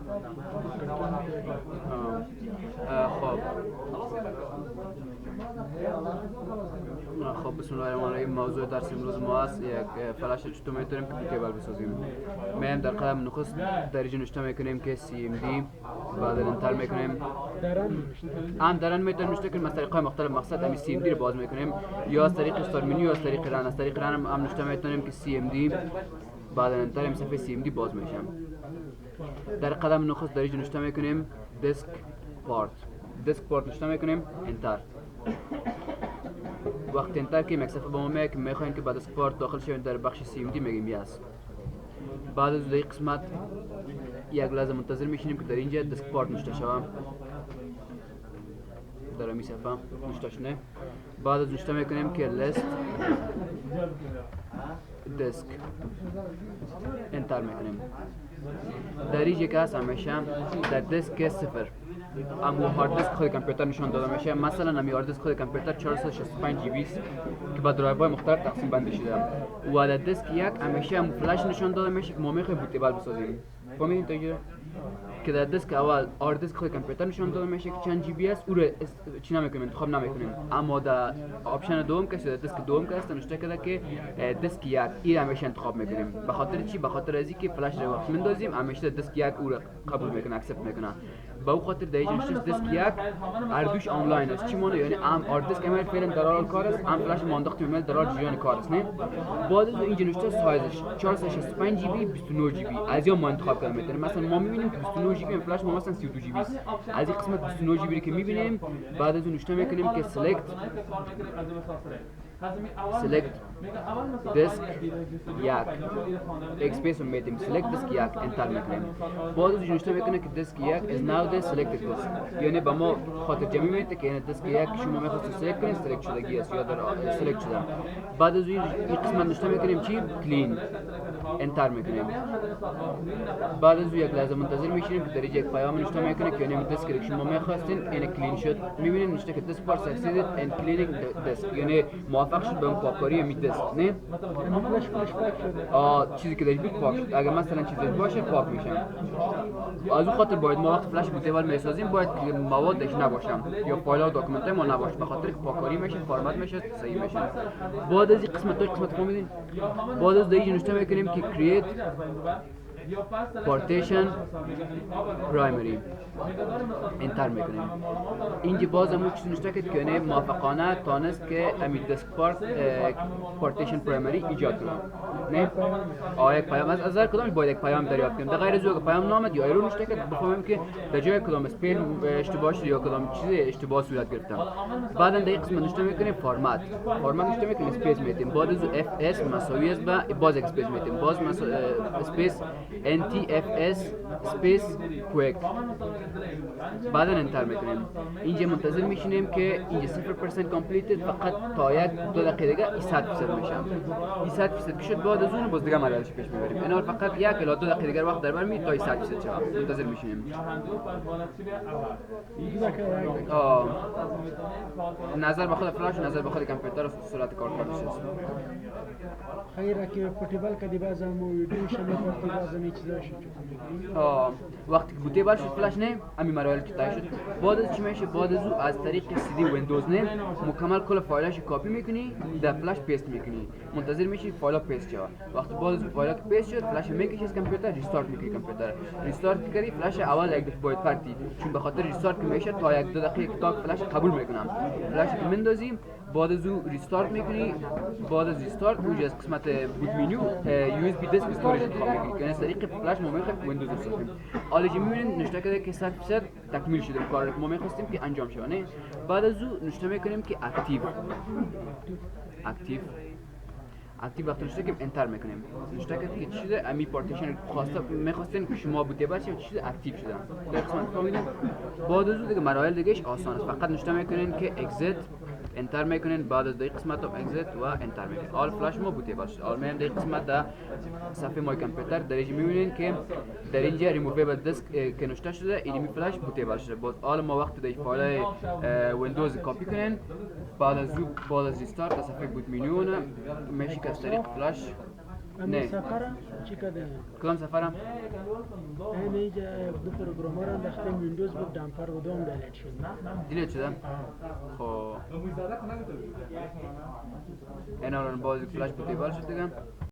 خب خب بسم الله الرحمن الرحیم. موضوع درس امروز ما است یک فلش چطور میتونیم که بوتیبل بسازیم. میم در قدم نخست درجه نوشته میکنیم که CMD، بعد انتر میکنیم. هم درن میتونیم نوشته کنیم از طریق‌های مختلف. مقصد همین CMD رو باز میکنیم یا از طریق استارت منیو یا از طریق رن. از طریق رن هم نوشته میتونیم که CMD، بعد انتر هم صفحه CMD باز میشه. در قدم نخست درجه نوشته میکنیم دیسک پارت نوشته میکنیم انتر. وقت انتر که یک صفحه با ما میگه که میخواین که بعد از پارت داخل شوین در بخش CMD میگیم یس. بعد از این قسمت یک لحظه منتظر میشینیم که در اینجا دیسک پارت نوشته شود. در این صفحه نوشته شده. بعد از نوشته میکنیم که لیست دیسک انتر میکنیم. در اینجا که هست همیشه در دیسک صفر اما هارد دیسک خود کامپیوتر نشان داده میشه. مثلا امی هارد دیسک خود کامپیوتر 465 جی بی که با درایو های مختلف تقسیم بندی شده و در دیسک یک همیشه هم فلش نشان داده میشه که ما میخوایم بوتیبل بسازیم. فهمیدین تا اینجا که در دیسک اول هارد دیسک خود کامپیوتر نشان داده میشه که چند جی بی است، او رو چی نمیکنیم، انتخاب نمیکنیم. اما در آپشن دوم که در دیسک دوم که است نوشته کرده که دیسک یک این همیشه انتخاب میکنیم. به خاطر چی؟ به خاطر از اینکه فلش رو وقتی میندازیم همیشه دیسک یک او رو قبول میکنه، اکسپت میکنه. به او خاطر در اینجا نوشته دیسک یک هر دوش آنلاین است. چی مونه؟ یعنی هم هارد دیسک ایمیل فعلا در حال کار است، هم فلش ما انداختیم ایمیل در حال جریان کار است. نه بعد از اینجا نوشته سایزش 465 جی بی 29 جی بی از یا ما انتخاب کنیم میتونیم. مثلا ما میبینیم که 29 جی بی فلش ما مثلا 32 جی بی است. از این قسمت 29 جی بی که میبینیم بعد از اون نوشته میکنیم که select disk یک اسپیس رو میدیم select disk یک انتر میکنیم. بعد از اون نوشته میکنه که disk یک is now the selected disk، یعنی با ما خاطر جمعی میده که این disk یک شما میخواستید select کنید select شدگی است یا در select شده. بعد از این قسمت نوشته میکنیم چی؟ clean انتر میکنیم. بعد از یک لحظه منتظر میشیم که در اینجا یک پیام نوشته میکنه که یعنی دیسک که شما میخواستین این کلین شد. میبینید نوشته که this part succeeded in cleaning the disk، یعنی موفق شد به پاککاری می دیسک. نه چیزی که داشت بود پاک شد. اگر مثلا چیزی باشه پاک میشه. از اون خاطر باید ما وقت فلش بوتیبل میسازیم باید که موادش نباشه یا فایل و داکومنت ما نباشه، به خاطر که پاککاری میشه، فرمت میشه، صحیح میشه. بعد از این قسمت فهمیدین؟ بعد از دیگه نوشته میکنیم که create partition primary انتر میکنیم. اینجا باز هم چیزی نوشته که یعنی موافقانه تانست که امی دیسک پارتیشن پرایمری ایجاد کنم. نه یک پیام از هر کدامش باید یک پیام دریافت کنیم. در غیر از اون پیام نامد یا ایرور نوشته که بفهمیم که در جای کدام اسپل اشتباه شده یا کدام چیز اشتباه صورت گرفته. بعدا در این قسمت نوشته میکنیم فرمت نوشته میکنیم اسپیس میتیم. بعد از اف اس مساوی است با باز یک اسپیس میتیم. باز اسپیس NTFS اسپیس کویک. بعدا انتر میکنیم. اینجا منتظر میشینیم که اینجا 0% کامپلیتد فقط تا یک دو دقیقه دیگه 100% میشه. 100% که شد بعد از اون باز دیگه مراحلش پیش میبریم. اینا فقط یک الی دو دقیقه دیگه وقت در بر می تا 100% شود. منتظر میشینیم. نظر به خود فلاش و نظر به خود کامپیوتر و سرعت کاربردش است. خیره که پورتیبل کردی بعضا ویدیو شما پورتی بعضا می چیزا شد. وقتی که بوتیبل شد فلش نه امی مراحل که طی شد. بعد از چی میشه؟ بعد از او از طریق CD ویندوز نه مکمل کل فایلش کپی میکنی در فلش پیست میکنی. منتظر میشی فایل پیست شود. وقتی بعد از فایل پیست شد فلش میکشی از کامپیوتر ریستارت میکنی. کامپیوتر ریستارت کردی فلش اول یک دفعه باید پرتی چون به خاطر ریستارت که میشه تا یک دو دقیقه تا فلش قبول میکنم. فلش که میندازیم بعد از او ریستارت میکنی. بعد از ریستارت اونجا از قسمت بوت منیو USB دیسک استوریج انتخاب میکنی که از طریق فلش ما میخوایم ویندوز بسازیم. حالا چه میبینید نوشته کرده که 100% تکمیل شده کاری که ما میخواستیم که انجام شه. نه بعد از او نوشته میکنیم که اکتیو وقتی نوشته که انتر میکنیم. نوشته که چیز امی پارتیشن میخواستیم که شما بوده باشه چیز اکتیو شده. در قسمت فهمیدین؟ بعد از او دیگه مراحل دیگهش آسان است. فقط نوشته میکنین که اگزیت انتر میکنین. بعد از این قسمت هم اگزیت و انتر میکنین. آل فلش ما بوده باشه. آل میم در قسمت در صفحه مای کامپیوتر در اینجا میبینین که در اینجا ریموویبل دیسک که نوشته شده اینی فلش بوده باشه. باز آل ما وقت در فایل ویندوز کپی کنین بعد از ریستارت از صفحه بوت منیو میشه که از طریق فلش نه. سفر چی کده؟ کدام سفرم؟ این اینجا دو پروگرامر انداختیم ویندوز بود دمپر و دوم دلیت شد. دیلیت شدم؟ خب این الان بازی فلاش پوتیبال شد دیگه.